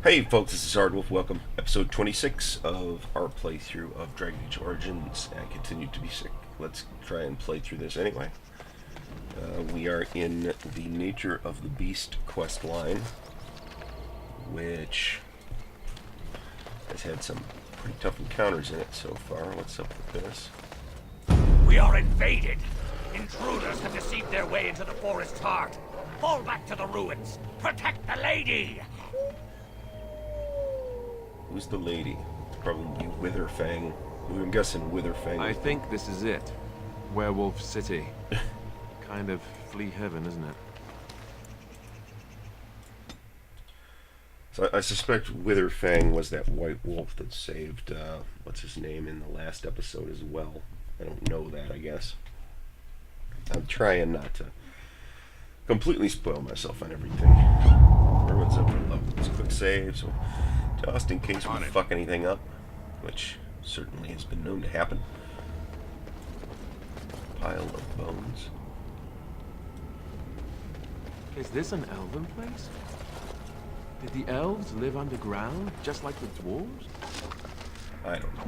Hey folks, this is Ardwulf. Welcome. Episode 26 of our playthrough of Dragon Age Origins. I continue to be sick. Let's try and play through this anyway. We are in the Nature of the Beast quest line, which has had some pretty tough encounters in it so far. What's up with this? We are invaded! Intruders have deceived their way into the forest's heart. Fall back to the ruins. Protect the lady! Who's the lady? Probably Witherfang. I'm guessing Witherfang. I think this is it. Werewolf City. Kind of flea heaven, isn't it? So I suspect Witherfang was that white wolf that saved, what's his name, in the last episode as well. I don't know that, I guess. I'm trying not to completely spoil myself on everything. Everyone's up for love. It's a quick save, so just in case we fuck anything up, which certainly has been known to happen. Pile of bones. Is this an elven place? Did the elves live underground, just like the dwarves? I don't know.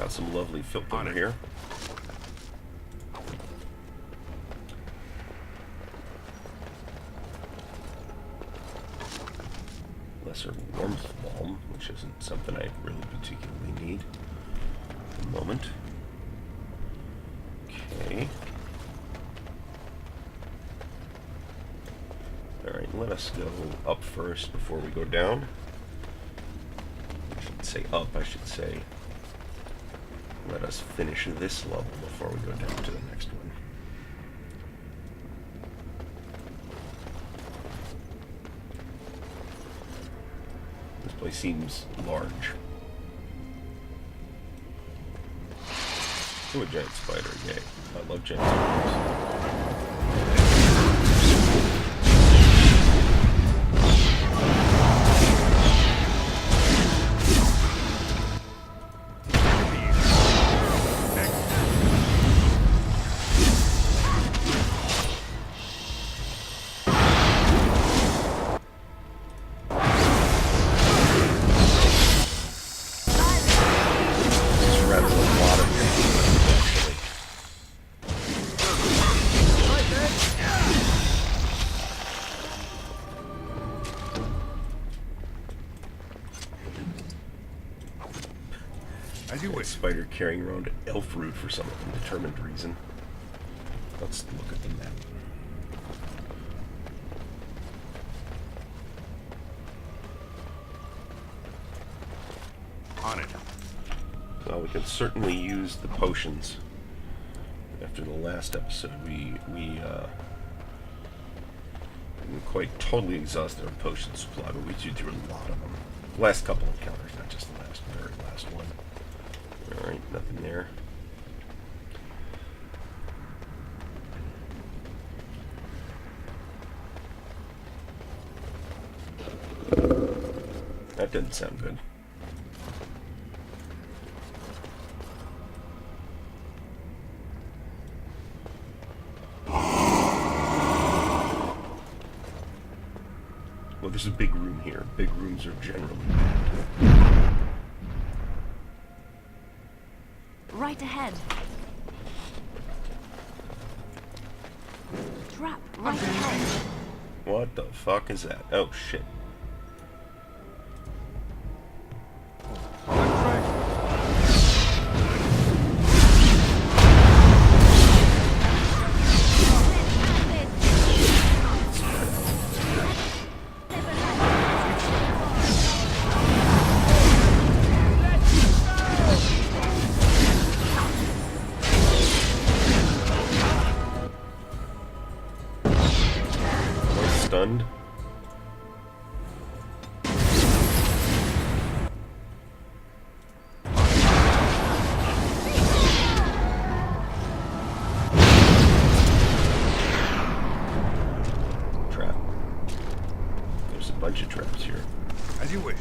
Some lovely filth over here. Lesser warmth balm, which isn't something I really particularly need at the moment. Okay. Alright, let us go up first before we go down. I shouldn't say up, I should say let us finish this level before we go down to the next one. This place seems large. Oh, a giant spider, yay. I love giant spiders. Spider carrying around elf root for some undetermined reason. Let's look at the map. On it. Well, we can certainly use the potions. After the last episode, we didn't quite totally exhaust our potion supply, but we chewed through a lot of them. Last couple of encounters, not just the very last one. Alright, nothing there. That didn't sound good. Well, there's a big room here. Big rooms are generally bad. Right ahead. Trap right ahead. What the fuck is that? Oh shit. stunned. Trap. There's a bunch of traps here. As you wish.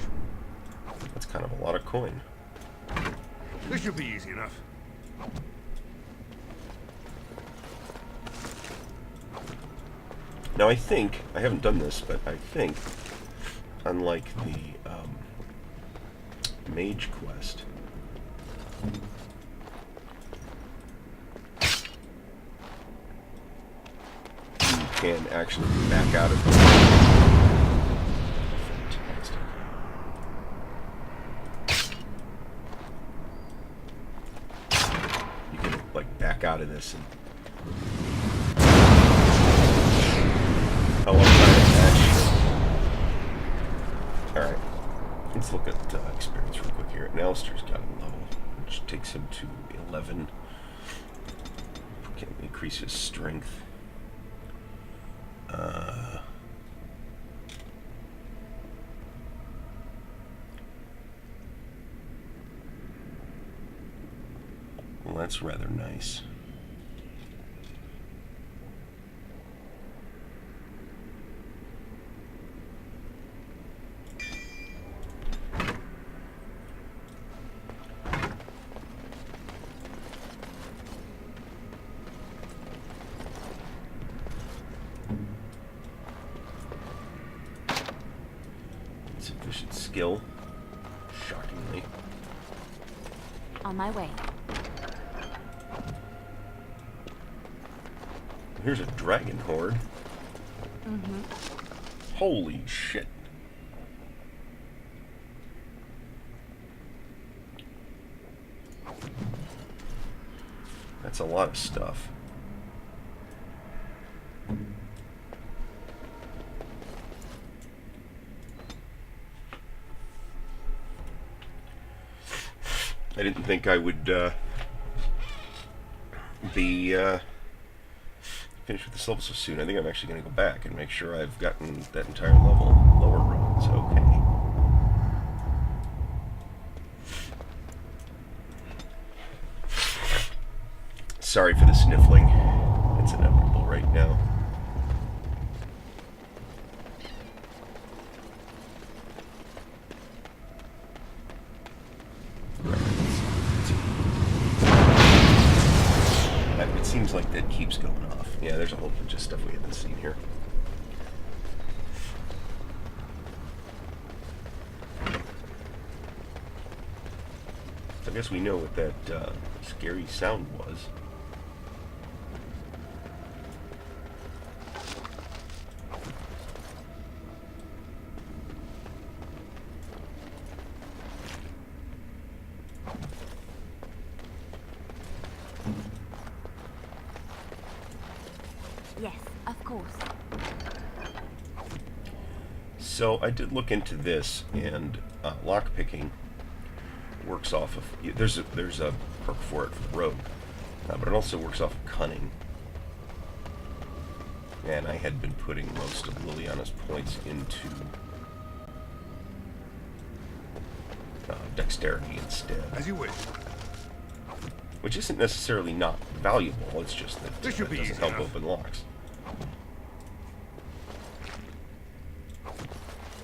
That's kind of a lot of coin. This should be easy enough. Now I think, I haven't done this, but I think, unlike the mage quest, you can actually back out of it. Fantastic. You can, like, back out of this and... Alright, let's look at experience real quick here. And Alistair's got a level, which takes him to 11. Can increase his strength. Well, that's rather nice. Insufficient skill. Shockingly. On my way. Here's a dragon horde. Holy shit. That's a lot of stuff. I didn't think I would be finished with this level so soon. I think I'm actually going to go back and make sure I've gotten that entire level. Lower roads, okay. Sorry for the sniffling. It's inevitable right now. It seems like that keeps going off. Yeah, there's a whole bunch of stuff we haven't seen here. I guess we know what that scary sound was. Yes, of course. So I did look into this, and lockpicking works off of... There's a perk for it for rogue, but it also works off of cunning. And I had been putting most of Liliana's points into dexterity instead. As you wish. Which isn't necessarily not valuable, it's just that This should it be doesn't easy help enough. open locks.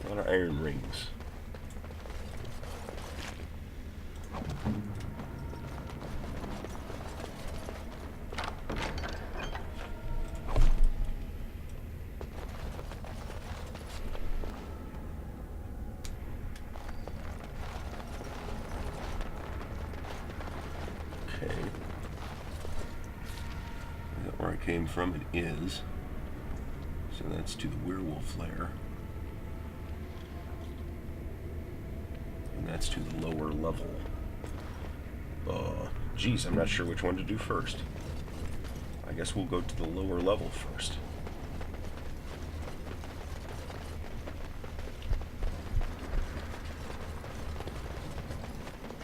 A lot of iron rings. Okay. Is that where I came from? It is. So that's to the werewolf lair. And that's to the lower level. Geez, I'm not sure which one to do first. I guess we'll go to the lower level first.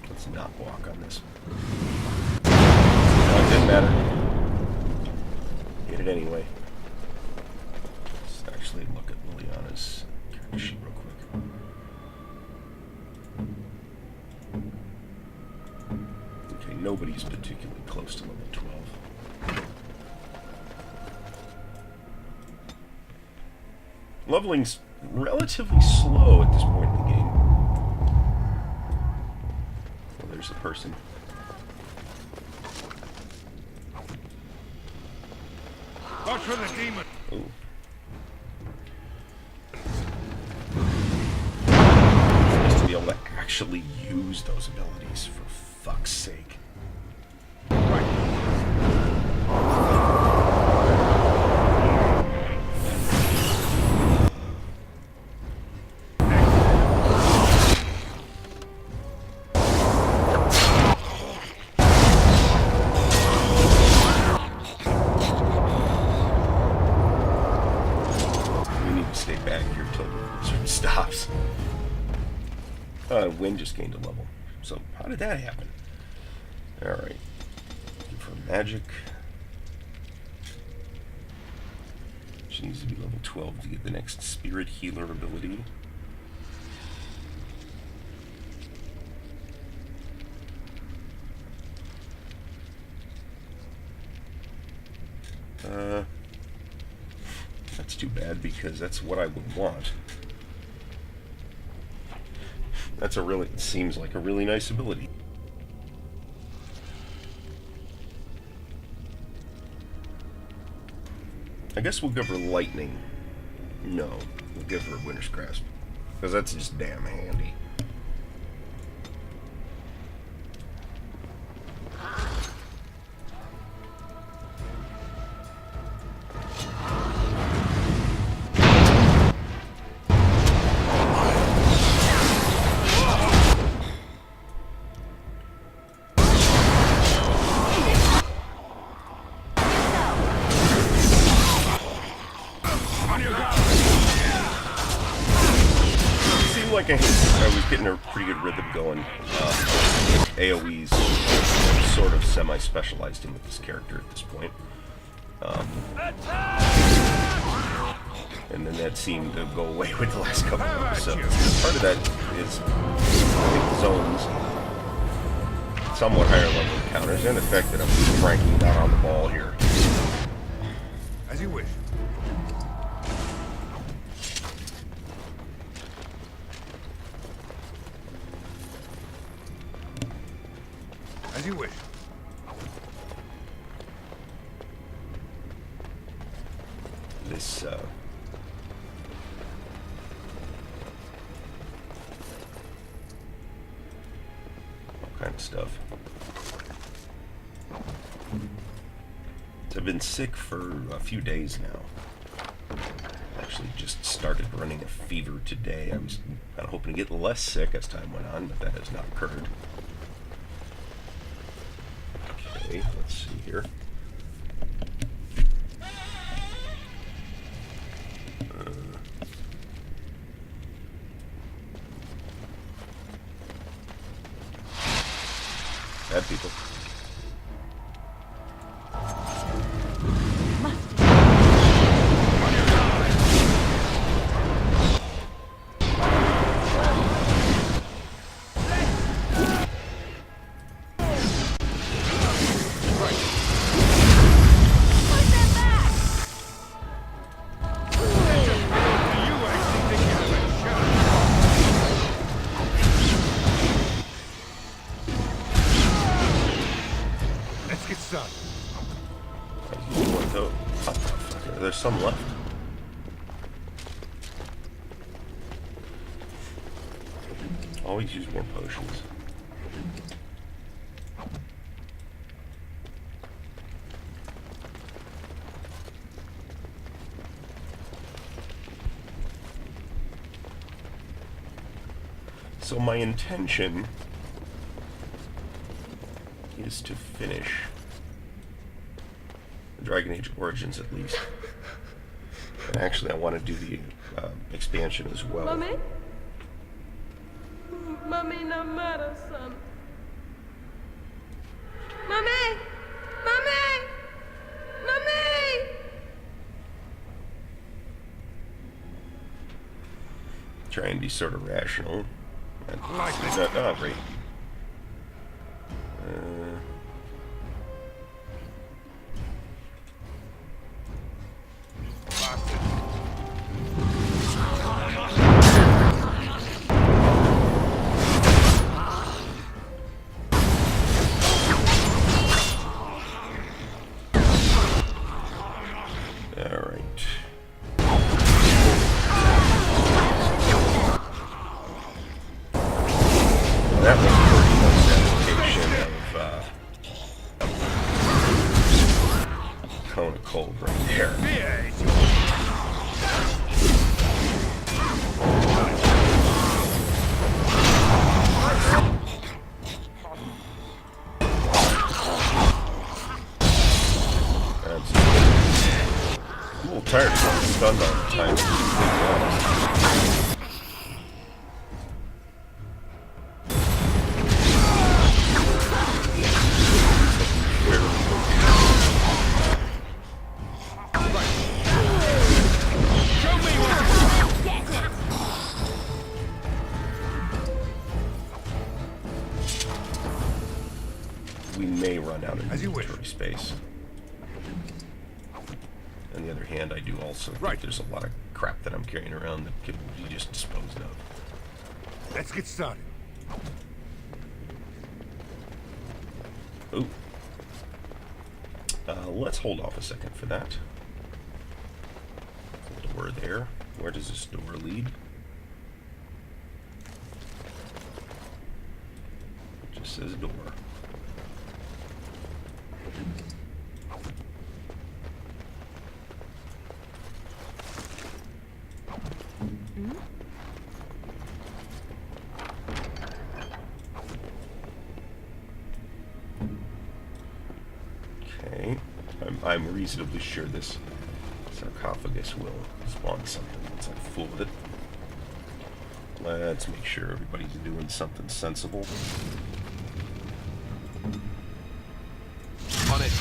Let's not walk on this. No, it didn't matter. Hit it anyway. Let's actually look at his character sheet real quick. Okay, nobody's particularly close to level 12. Leveling's relatively slow at this point in the game. Well, there's a person. Watch for the demon. Ooh. Nice to be able to actually use those abilities, for fuck's sake. Wind just gained a level. So, how did that happen? Alright. Looking for magic. She needs to be level 12 to get the next spirit healer ability. That's too bad because that's what I would want. That's a really, it seems like a really nice ability. I guess we'll give her lightning. No, we'll give her Winter's Grasp. Because that's just damn handy. Like I was getting a pretty good rhythm going. AoE's sort of semi-specialized in with this character at this point. And then that seemed to go away with the last couple of episodes. Part of that is, I think, zones, somewhat higher level encounters, and the fact that I'm cranking down on the ball here. As you wish. As you wish. This, all kind of stuff. I've been sick for a few days now. Actually just started running a fever today. I was kind of hoping to get less sick as time went on, but that has not occurred. Okay, let's see here. Bad people. There's some left. Always use more potions. So my intention is to finish Dragon Age Origins at least. And actually I want to do the expansion as well. Mommy? Mommy, no matter, son. Mommy! Mommy! Mommy! Try and be sort of rational. Like this. Oh, great. Bastard. All right. That was pretty much an application of cone of cold right there. That's a little tired of getting stunned all the time. To be honest. We may run out of As you inventory wish. space. On the other hand, I do also think Right. there's a lot of crap that I'm carrying around that could be just disposed of. Let's get started. Ooh. Let's hold off a second for that. Door there. Where does this door lead? It just says door. Okay. I'm reasonably sure this sarcophagus will spawn something once I fool with it. Let's make sure everybody's doing something sensible. On it.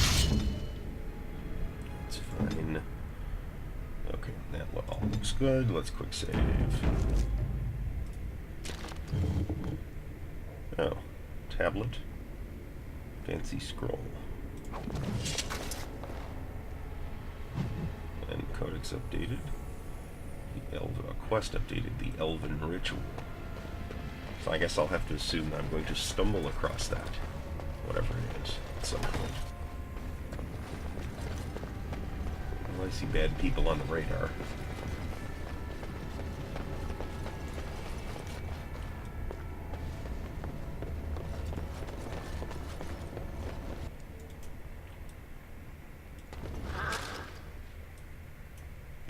It's fine. Okay, that all looks good. Let's quick save. Oh, tablet. Fancy scroll. And codex updated. The quest updated. The Elven ritual. So I guess I'll have to assume that I'm going to stumble across that, whatever it is, at some point. Well, I see bad people on the radar.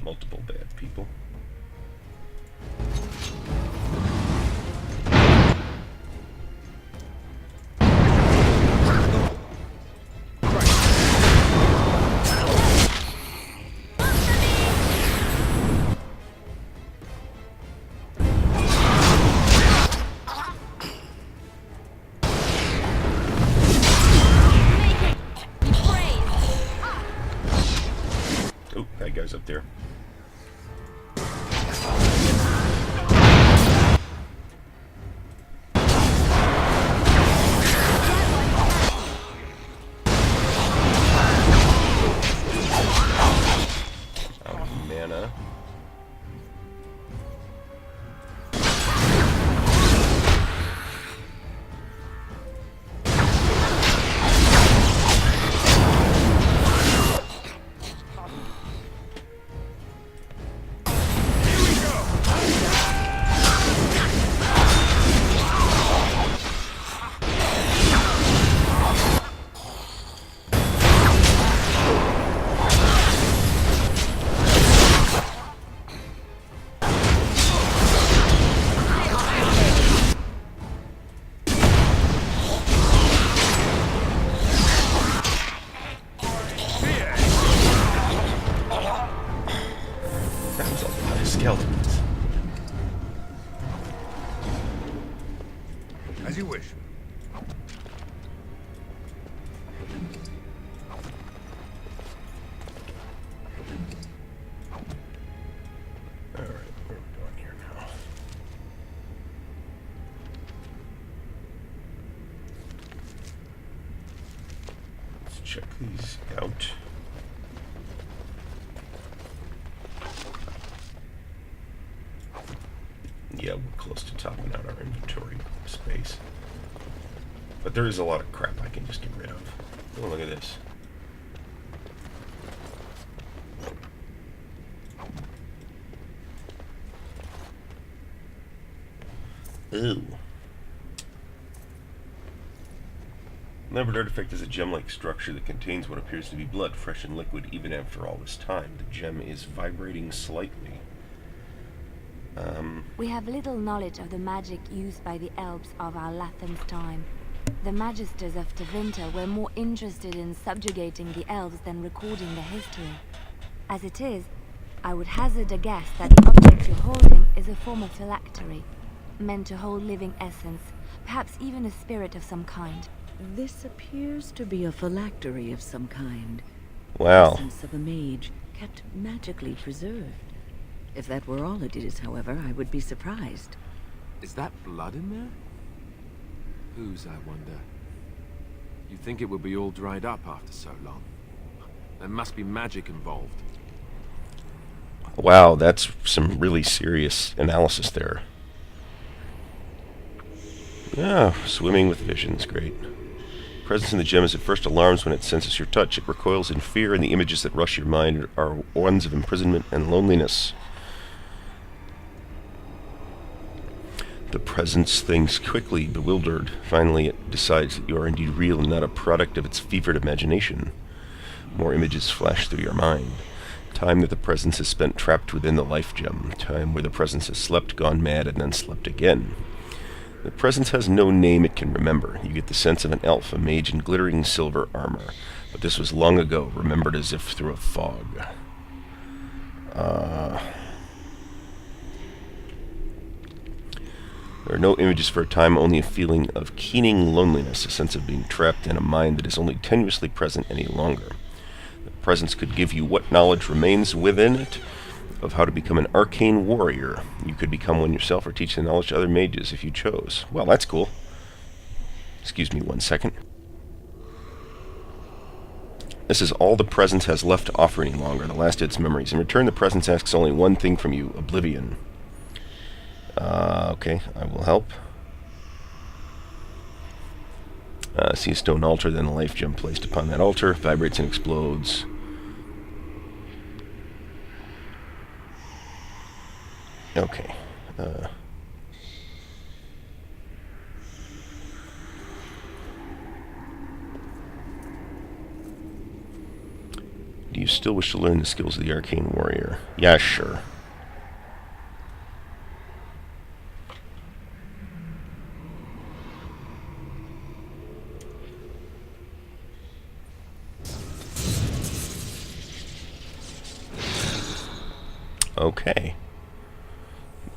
Multiple bad people. Oh, that guy's up there. Out of mana. That was all the skeletons. As you wish. Alright, what are we doing here now? check these out. Yeah, we're close to topping out our inventory space. But there is a lot of crap I can just get rid of. Oh, look at this. Ooh. Elaborate artifact is a gem-like structure that contains what appears to be blood, fresh and liquid, even after all this time. The gem is vibrating slightly. We have little knowledge of the magic used by the elves of our Lathan's time. The magisters of Tevinter were more interested in subjugating the elves than recording their history. As it is, I would hazard a guess that the object you're holding is a form of phylactery, meant to hold living essence, perhaps even a spirit of some kind. This appears to be a phylactery of some kind. Wow. Essence of a mage, kept magically preserved. If that were all it is, however, I would be surprised. Is that blood in there? Whose, I wonder? You'd think it would be all dried up after so long. There must be magic involved. Wow, that's some really serious analysis there. Yeah, swimming with visions, great. Presence in the gem is at first alarms when it senses your touch. It recoils in fear, and the images that rush your mind are ones of imprisonment and loneliness. The presence thinks quickly, bewildered. Finally, it decides that you are indeed real and not a product of its fevered imagination. More images flash through your mind. Time that the presence has spent trapped within the life gem. Time where the presence has slept, gone mad, and then slept again. The presence has no name it can remember. You get the sense of an elf, a mage in glittering silver armor. But this was long ago, remembered as if through a fog. There are no images for a time, only a feeling of keening loneliness, a sense of being trapped in a mind that is only tenuously present any longer. The presence could give you what knowledge remains within it of how to become an arcane warrior. You could become one yourself or teach the knowledge to other mages if you chose. Well, that's cool. Excuse me 1 second. This is all the presence has left to offer any longer, the last of its memories. In return, the presence asks only one thing from you, oblivion. Okay, I will help. See a stone altar, then a life gem placed upon that altar. Vibrates and explodes. Okay. Do you still wish to learn the skills of the arcane warrior? Yeah, sure. Okay.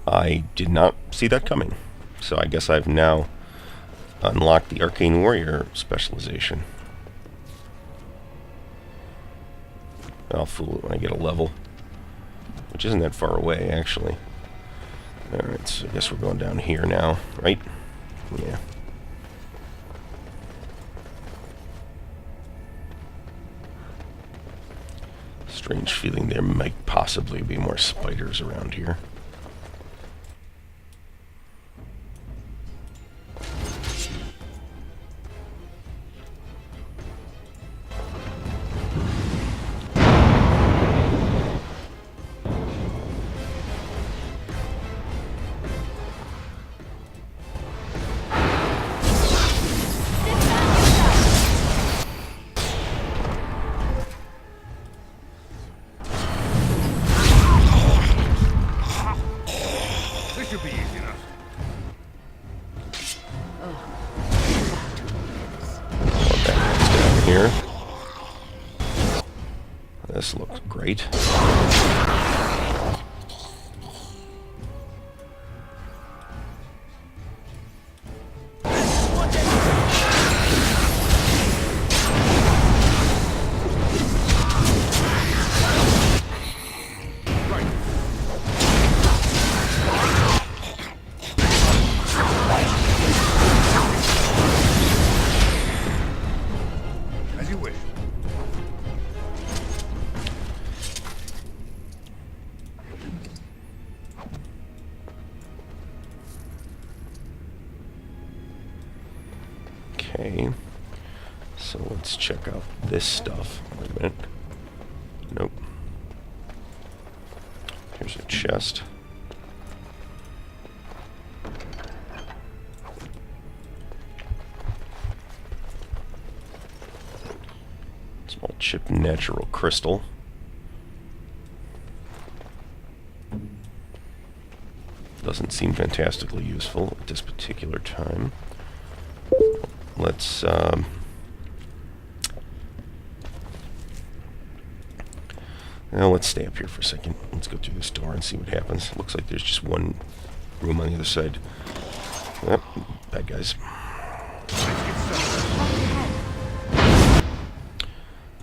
I did not see that coming. So I guess I've now unlocked the Arcane Warrior specialization. I'll fool it when I get a level. Which isn't that far away, actually. Alright, so I guess we're going down here now, right? Yeah. Strange feeling there might possibly be more spiders around here. This should be easy enough. Down here. This looks great. As you wish. Okay. So let's check out this stuff. Wait a minute. Nope. Here's a chest. Small chipped natural crystal. Doesn't seem fantastically useful at this particular time. Let's now let's stay up here for a second. Let's go through this door and see what happens. It looks like there's just one room on the other side. Oh, bad guys.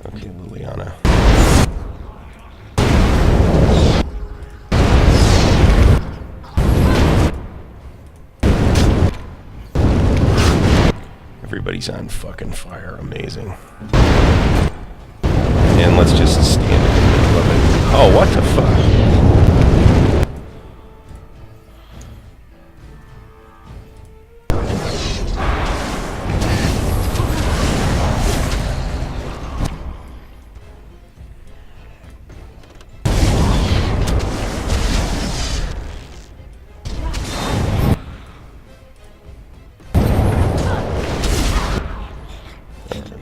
Okay, Liliana. Everybody's on fucking fire. Amazing. And let's just stand in the middle of it. Oh, what the fuck?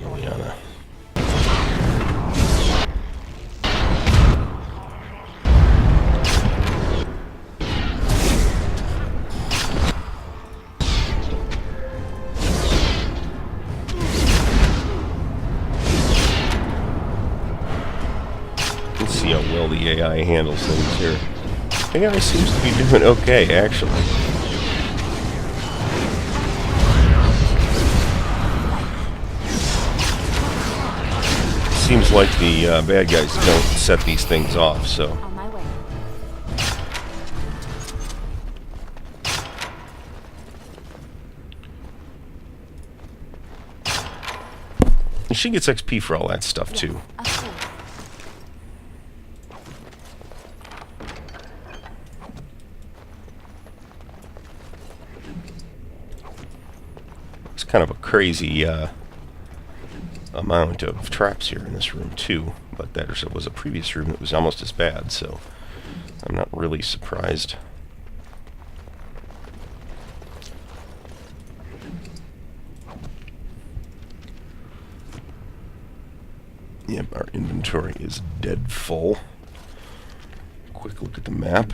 Liliana. Let's see how well the AI handles things here. AI seems to be doing okay, actually. Seems like the bad guys don't set these things off, so... On my way. And she gets XP for all that stuff, too. Of course. It's kind of a crazy amount of traps here in this room, too. But there was a previous room that was almost as bad, so I'm not really surprised. Yep, our inventory is dead full. Quick look at the map.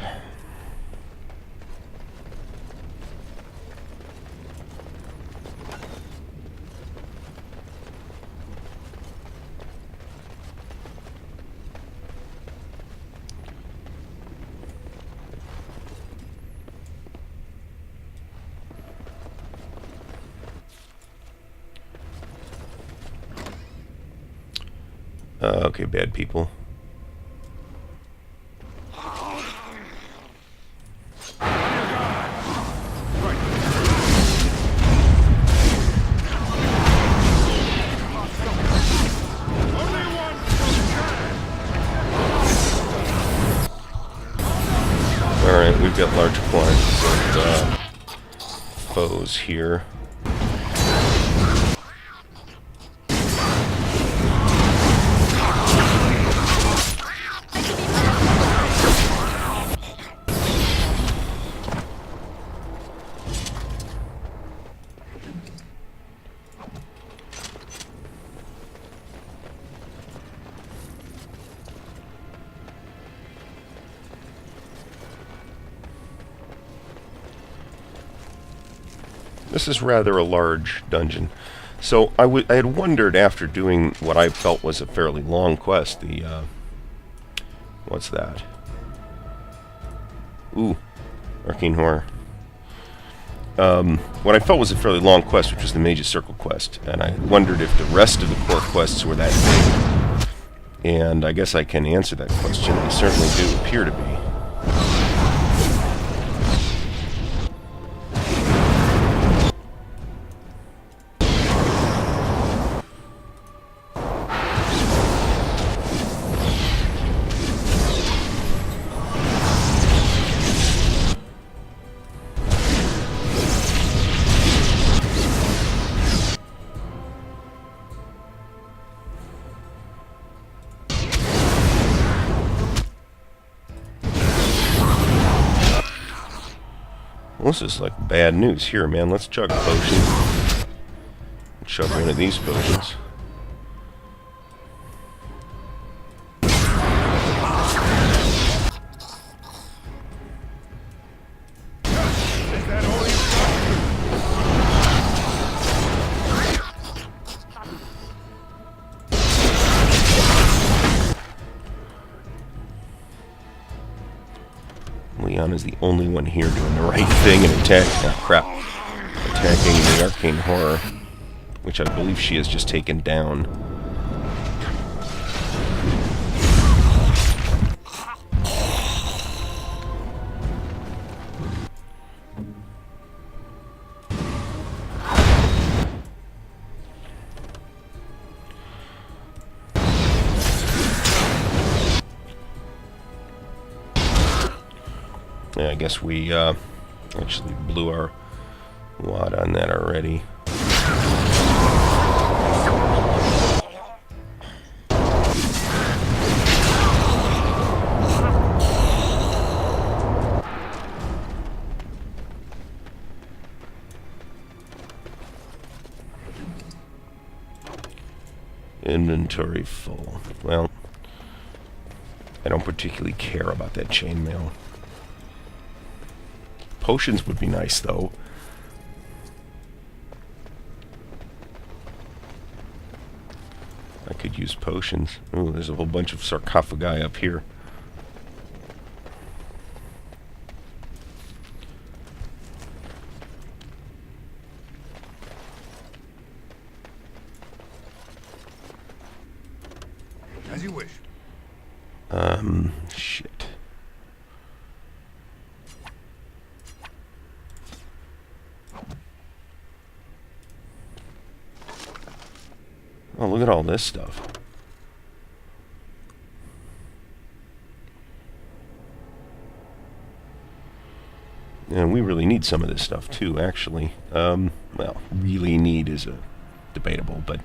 Okay, bad people. Alright, we've got large quantities of foes here. This is rather a large dungeon. So I had wondered, after doing what I felt was a fairly long quest, what's that? Ooh, Arcane Horror. What I felt was a fairly long quest, which was the Mage's Circle quest, and I wondered if the rest of the core quests were that big. And I guess I can answer that question. They certainly do appear to be. Well, this is like bad news. Here, man, let's chug a potion. Chug one of these potions. Leon is the only one here doing the right thing and attacking the arcane horror, which I believe she has just taken down. Yeah, I guess we actually blew our wad on that already. Inventory full. Well, I don't particularly care about that chainmail. Potions would be nice, though. I could use potions. Ooh, there's a whole bunch of sarcophagi up here. As you wish. Shit. Oh, look at all this stuff. And we really need some of this stuff, too, actually. Well, really need is debatable, but...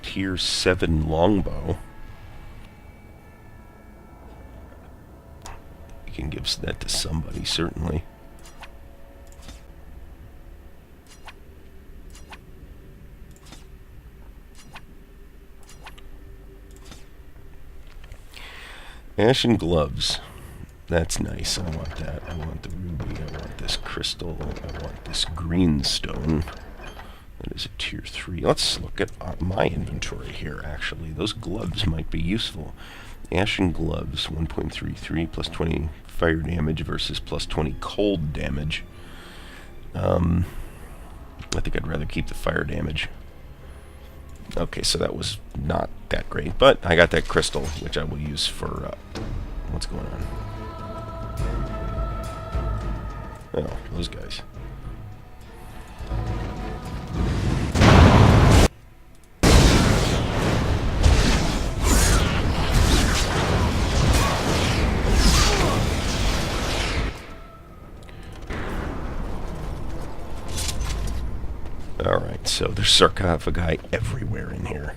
Tier 7 longbow. You can give that to somebody, certainly. Ashen gloves. That's nice. I want that. I want the ruby. I want this crystal. I want this green stone. That is a tier 3. Let's look at my inventory here, actually. Those gloves might be useful. Ashen gloves, 1.33, plus 20 fire damage versus plus 20 cold damage. I think I'd rather keep the fire damage. Okay, so that was not that great, but I got that crystal, which I will use for... what's going on? Oh, those guys. Alright, so there's sarcophagi everywhere in here.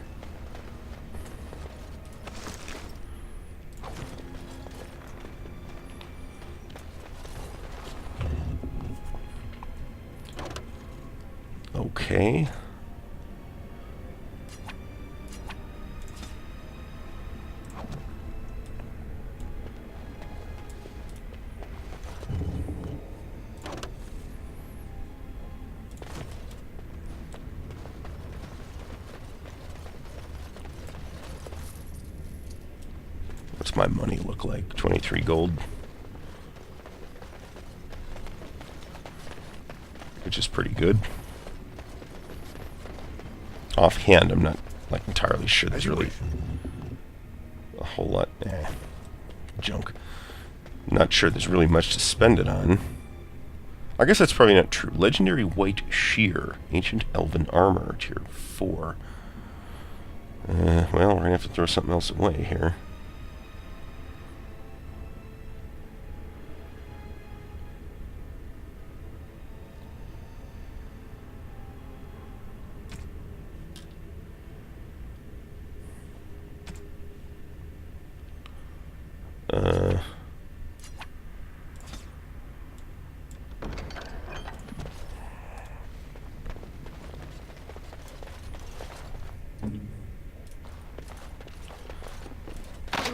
Okay. What's my money look like? 23 gold. Which is pretty good. Offhand, I'm not like entirely sure there's really a whole lot. Junk. Not sure there's really much to spend it on. I guess that's probably not true. Legendary white shear, ancient elven armor, tier 4. Well, we're gonna have to throw something else away here.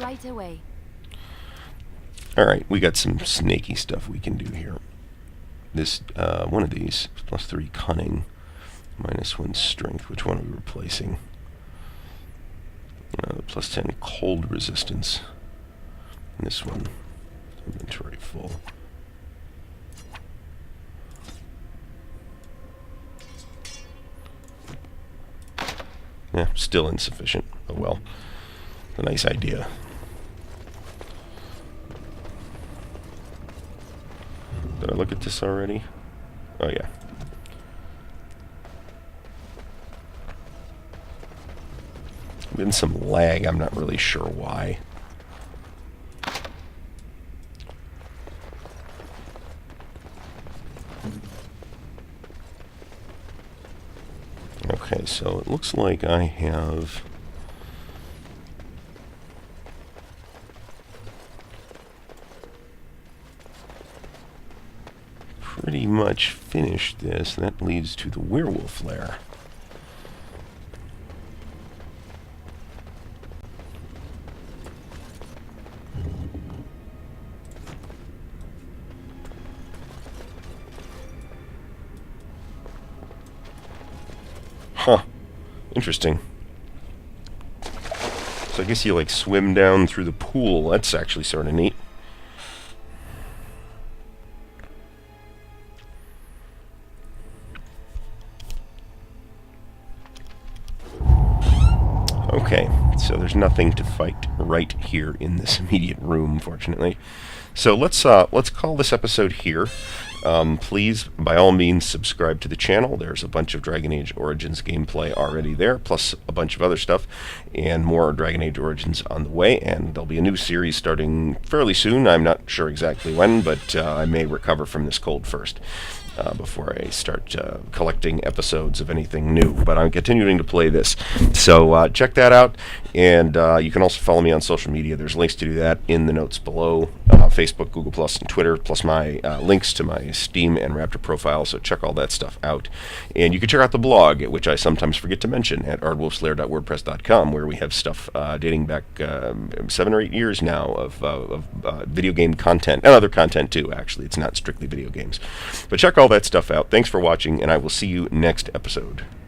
right away. Alright, we got some snaky stuff we can do here. This, one of these, +3 cunning, -1 strength. Which one are we replacing? The +10 cold resistance. And this one, inventory full. Yeah, still insufficient. Oh well. A nice idea. Did I look at this already? Oh yeah. Been some lag, I'm not really sure why. Okay, so it looks like I have pretty much finished this. That leads to the werewolf lair. Huh. Interesting. So I guess you like swim down through the pool. That's actually sort of neat. Okay, so there's nothing to fight right here in this immediate room, fortunately. So let's call this episode here. Please, by all means, subscribe to the channel. There's a bunch of Dragon Age Origins gameplay already there, plus a bunch of other stuff, and more Dragon Age Origins on the way, and there'll be a new series starting fairly soon. I'm not sure exactly when, but I may recover from this cold first. Before I start collecting episodes of anything new. But I'm continuing to play this. So check that out. And you can also follow me on social media. There's links to do that in the notes below. Facebook, Google+, and Twitter, plus my links to my Steam and Raptor profile. So check all that stuff out. And you can check out the blog, which I sometimes forget to mention, at ardwulfslair.wordpress.com, where we have stuff dating back 7 or 8 years now of video game content, and other content too, actually. It's not strictly video games. But check all that stuff out. Thanks for watching, and I will see you next episode.